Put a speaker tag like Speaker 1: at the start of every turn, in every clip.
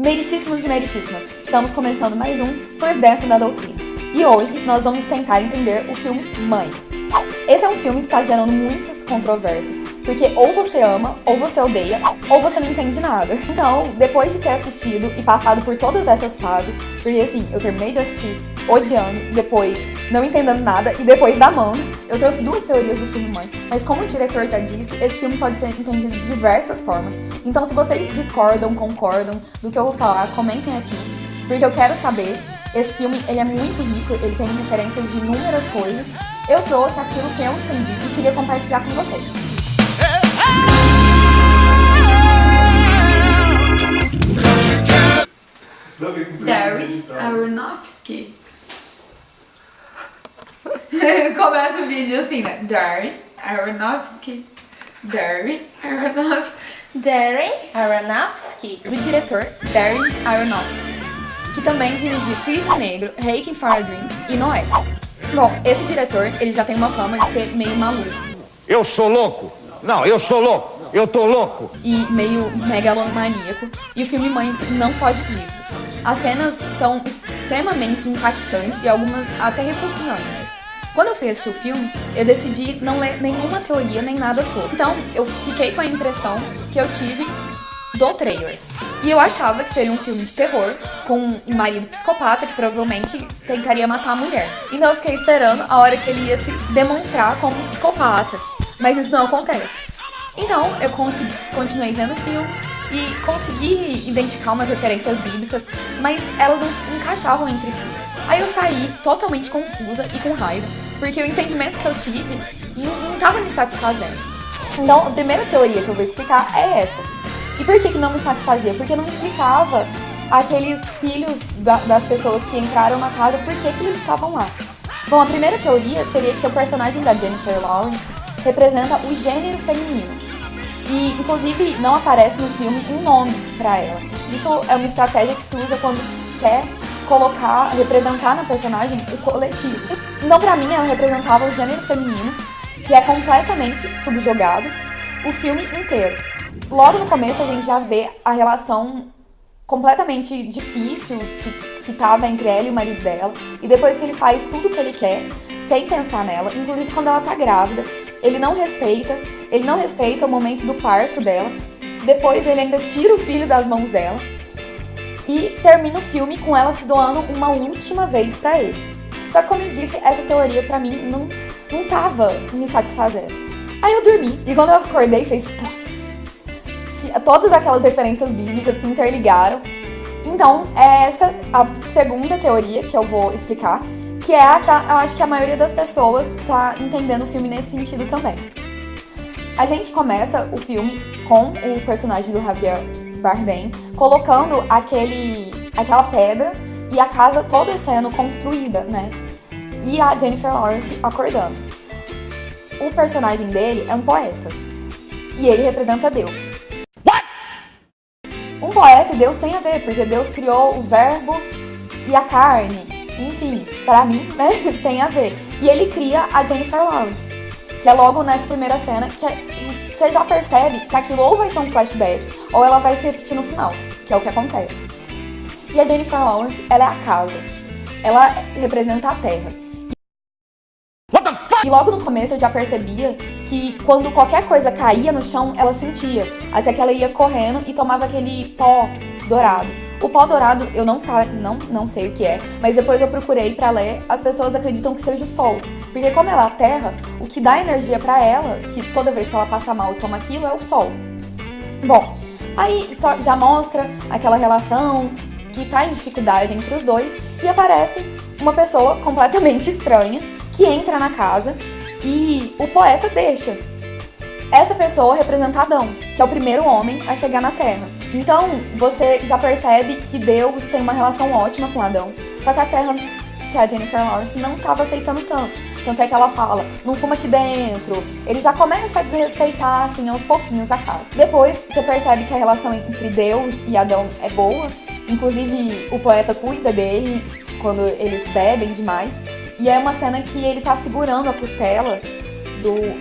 Speaker 1: Meritíssimos e meritíssimas, estamos começando mais um Por Dentro da Doutrina. E hoje nós vamos tentar entender o filme Mãe. Esse é um filme que está gerando muitas controvérsias, porque ou você ama, ou você odeia, ou você não entende nada. Então, depois de ter assistido e passado por todas essas fases, porque assim, eu terminei de assistir odiando, depois não entendendo nada e depois amando, eu trouxe duas teorias do filme Mãe, mas como o diretor já disse, esse filme pode ser entendido de diversas formas. Então, se vocês discordam, concordam do que eu vou falar, comentem aqui, porque eu quero saber. Esse filme, ele é muito rico, ele tem referências de inúmeras coisas. Eu trouxe aquilo que eu entendi e queria compartilhar com vocês. Darren Aronofsky. Começa o vídeo assim, né? Darren Aronofsky. Darren Aronofsky.
Speaker 2: Darren Aronofsky.
Speaker 1: Do diretor Darren Aronofsky, que também dirigiu Cisne Negro, Requiem for a Dream e Noé. Bom, esse diretor, ele já tem uma fama de ser meio maluco.
Speaker 3: Eu sou louco. Não, eu sou louco. Eu tô louco.
Speaker 1: E meio megalomaníaco. E o filme Mãe não foge disso. As cenas são extremamente impactantes e algumas até repugnantes. Quando eu fui assistir o filme, eu decidi não ler nenhuma teoria nem nada sobre. Então, eu fiquei com a impressão que eu tive do trailer. E eu achava que seria um filme de terror, com um marido psicopata que provavelmente tentaria matar a mulher. Então eu fiquei esperando a hora que ele ia se demonstrar como um psicopata. Mas isso não acontece. Então eu continuei vendo o filme e consegui identificar umas referências bíblicas, mas elas não encaixavam entre si. Aí eu saí totalmente confusa e com raiva, porque o entendimento que eu tive não estava me satisfazendo. Então a primeira teoria que eu vou explicar é essa. E por que não me satisfazia? Porque não explicava aqueles filhos das pessoas que entraram na casa por que eles estavam lá. Bom, a primeira teoria seria que o personagem da Jennifer Lawrence representa o gênero feminino. E, inclusive, não aparece no filme um nome pra ela. Isso é uma estratégia que se usa quando se quer representar na personagem o coletivo. Então, pra mim, ela representava o gênero feminino, que é completamente subjugado o filme inteiro. Logo no começo a gente já vê a relação completamente difícil que tava entre ela e o marido dela. E depois que ele faz tudo o que ele quer, sem pensar nela, inclusive quando ela tá grávida, ele não respeita o momento do parto dela. Depois ele ainda tira o filho das mãos dela. E termina o filme com ela se doando uma última vez pra ele. Só que como eu disse, essa teoria pra mim não tava me satisfazendo. Aí eu dormi, e quando eu acordei fez puff. Todas aquelas referências bíblicas se interligaram. Então, é essa a segunda teoria que eu vou explicar, que é a que eu acho que a maioria das pessoas tá entendendo o filme nesse sentido também. A gente começa o filme com o personagem do Javier Bardem colocando aquela pedra e a casa toda sendo construída, né? E a Jennifer Lawrence acordando. O personagem dele é um poeta e ele representa Deus. Um poeta e Deus tem a ver, porque Deus criou o verbo e a carne. Enfim, pra mim, né, tem a ver. E ele cria a Jennifer Lawrence, que é logo nessa primeira cena, que você já percebe que aquilo ou vai ser um flashback, ou ela vai se repetir no final, que é o que acontece. E a Jennifer Lawrence, ela é a casa. Ela representa a terra. E logo no começo eu já percebia que quando qualquer coisa caía no chão, ela sentia. Até que ela ia correndo e tomava aquele pó dourado. O pó dourado, eu não sei o que é, mas depois eu procurei pra ler, as pessoas acreditam que seja o sol. Porque como ela é a terra, o que dá energia pra ela, que toda vez que ela passa mal e toma aquilo, é o sol. Bom, aí já mostra aquela relação que tá em dificuldade entre os dois e aparece uma pessoa completamente estranha que entra na casa e o poeta deixa. Essa pessoa representa Adão, que é o primeiro homem a chegar na Terra. Então, você já percebe que Deus tem uma relação ótima com Adão, só que a Terra, que a Jennifer Lawrence, não estava aceitando tanto. Tanto é que ela fala, não fuma aqui dentro. Ele já começa a desrespeitar, assim, aos pouquinhos a casa. Depois, você percebe que a relação entre Deus e Adão é boa. Inclusive, o poeta cuida dele quando eles bebem demais. E é uma cena que ele tá segurando a costela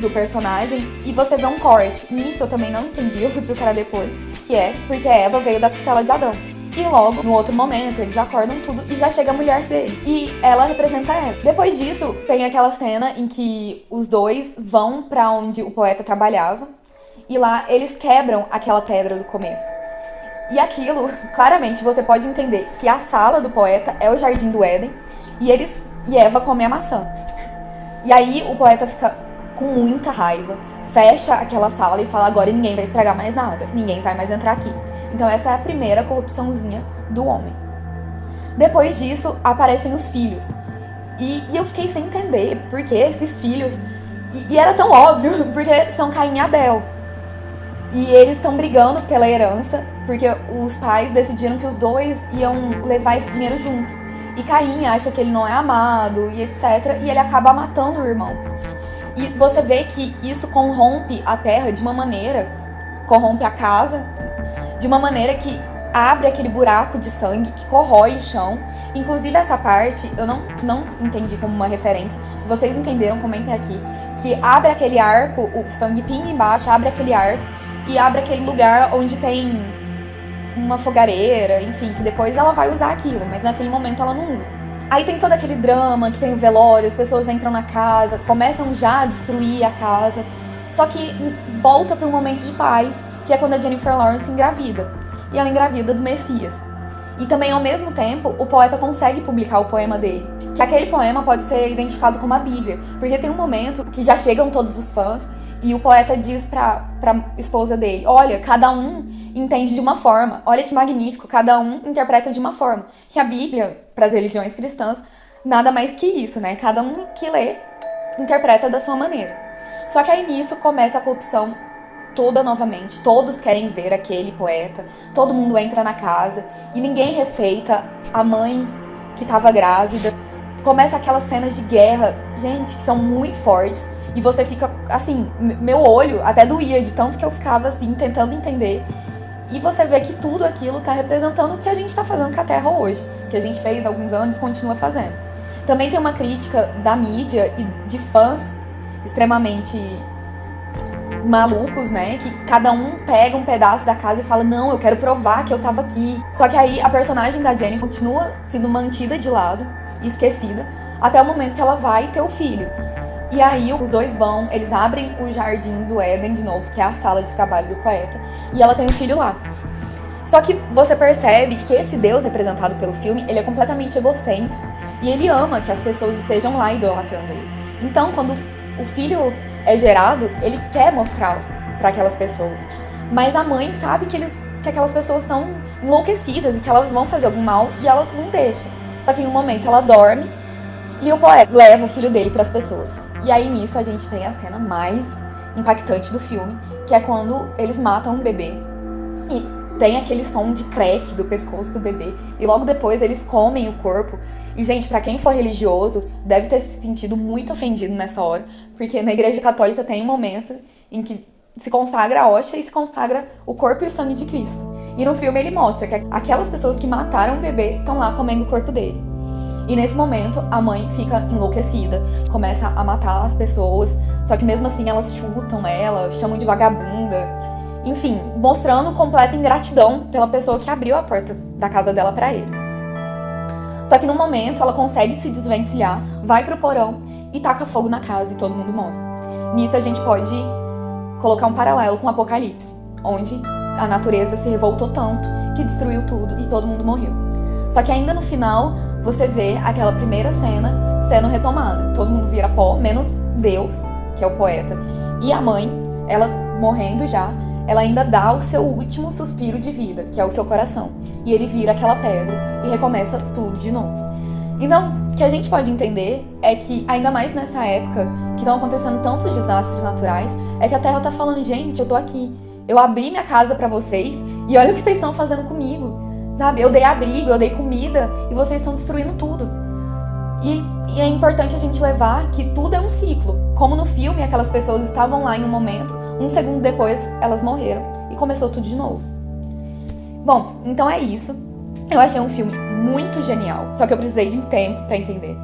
Speaker 1: do personagem e você vê um corte. Nisso eu também não entendi, eu fui procurar depois, que é porque Eva veio da costela de Adão. E logo, no outro momento, eles acordam tudo e já chega a mulher dele. E ela representa Eva. Depois disso, tem aquela cena em que os dois vão pra onde o poeta trabalhava. E lá eles quebram aquela pedra do começo. E aquilo, claramente, você pode entender que a sala do poeta é o Jardim do Éden. E Eva come a maçã. E aí o poeta fica com muita raiva, fecha aquela sala e fala: agora ninguém vai estragar mais nada, ninguém vai mais entrar aqui. Então essa é a primeira corrupçãozinha do homem. Depois disso, aparecem os filhos. E eu fiquei sem entender por que esses filhos... E era tão óbvio, porque são Caim e Abel. E eles estão brigando pela herança, porque os pais decidiram que os dois iam levar esse dinheiro juntos. E Caim acha que ele não é amado, e etc. E ele acaba matando o irmão. E você vê que isso corrompe a terra de uma maneira, corrompe a casa, de uma maneira que abre aquele buraco de sangue que corrói o chão. Inclusive essa parte, eu não entendi como uma referência. Se vocês entenderam, comentem aqui. Que abre aquele arco, o sangue pinga embaixo, abre aquele arco e abre aquele lugar onde tem uma fogareira, enfim, que depois ela vai usar aquilo, mas naquele momento ela não usa. Aí tem todo aquele drama, que tem o velório, as pessoas entram na casa, começam já a destruir a casa. Só que volta para um momento de paz, que é quando a Jennifer Lawrence engravida. E ela engravida do Messias. E também, ao mesmo tempo, o poeta consegue publicar o poema dele. Que aquele poema pode ser identificado como a Bíblia. Porque tem um momento que já chegam todos os fãs e o poeta diz pra esposa dele: olha, cada um entende de uma forma. Olha que magnífico, cada um interpreta de uma forma. E a Bíblia, para as religiões cristãs, nada mais que isso, né? Cada um que lê, interpreta da sua maneira. Só que aí nisso começa a corrupção toda novamente. Todos querem ver aquele poeta, todo mundo entra na casa e ninguém respeita a mãe que estava grávida. Começa aquelas cenas de guerra, gente, que são muito fortes. E você fica, assim, meu olho até doía de tanto que eu ficava, assim, tentando entender. E você vê que tudo aquilo tá representando o que a gente tá fazendo com a Terra hoje. Que a gente fez há alguns anos e continua fazendo. Também tem uma crítica da mídia e de fãs extremamente malucos, né? Que cada um pega um pedaço da casa e fala: não, eu quero provar que eu tava aqui. Só que aí a personagem da Jenny continua sendo mantida de lado e esquecida até o momento que ela vai ter o filho. E aí os dois vão, eles abrem o Jardim do Éden de novo, que é a sala de trabalho do poeta, e ela tem um filho lá. Só que você percebe que esse Deus representado pelo filme, ele é completamente egocêntrico e ele ama que as pessoas estejam lá idolatrando ele. Então, quando o filho é gerado, ele quer mostrar para aquelas pessoas. Mas a mãe sabe que aquelas pessoas estão enlouquecidas e que elas vão fazer algum mal e ela não deixa. Só que em um momento ela dorme e o poeta leva o filho dele para as pessoas. E aí nisso a gente tem a cena mais impactante do filme, que é quando eles matam um bebê e tem aquele som de crack do pescoço do bebê e logo depois eles comem o corpo. E, gente, pra quem for religioso, deve ter se sentido muito ofendido nessa hora, porque na Igreja Católica tem um momento em que se consagra a hóstia e se consagra o corpo e o sangue de Cristo. E no filme ele mostra que aquelas pessoas que mataram o bebê estão lá comendo o corpo dele. E nesse momento a mãe fica enlouquecida, começa a matar as pessoas, só que mesmo assim elas chutam ela, chamam de vagabunda, enfim, mostrando completa ingratidão pela pessoa que abriu a porta da casa dela pra eles. Só que no momento ela consegue se desvencilhar, vai pro porão e taca fogo na casa e todo mundo morre. Nisso a gente pode colocar um paralelo com o Apocalipse, onde a natureza se revoltou tanto que destruiu tudo e todo mundo morreu. Só que ainda no final você vê aquela primeira cena sendo retomada. Todo mundo vira pó, menos Deus, que é o poeta. E a mãe, ela morrendo já, ela ainda dá o seu último suspiro de vida, que é o seu coração. E ele vira aquela pedra e recomeça tudo de novo. Então, o que a gente pode entender é que, ainda mais nessa época, que estão acontecendo tantos desastres naturais, é que a Terra tá falando: gente, eu tô aqui. Eu abri minha casa pra vocês e olha o que vocês estão fazendo comigo. Sabe? Eu dei abrigo, eu dei comida e vocês estão destruindo tudo. E é importante a gente levar que tudo é um ciclo. Como no filme, aquelas pessoas estavam lá em um momento, um segundo depois elas morreram e começou tudo de novo. Bom, então é isso. Eu achei um filme muito genial, só que eu precisei de tempo pra entender.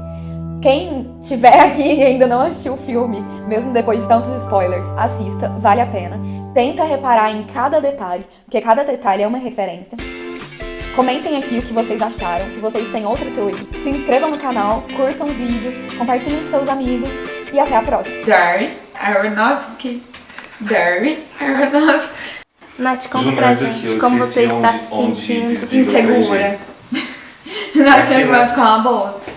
Speaker 1: Quem tiver aqui e ainda não assistiu o filme, mesmo depois de tantos spoilers, assista, vale a pena. Tenta reparar em cada detalhe, porque cada detalhe é uma referência. Comentem aqui o que vocês acharam, se vocês têm outra teoria. Se inscrevam no canal, curtam o vídeo, compartilhem com seus amigos e até a próxima. Darren Aronofsky. Darren Aronofsky.
Speaker 2: Nath, conta pra gente como você está se sentindo.
Speaker 1: Insegura. Achando que vai ficar uma bosta.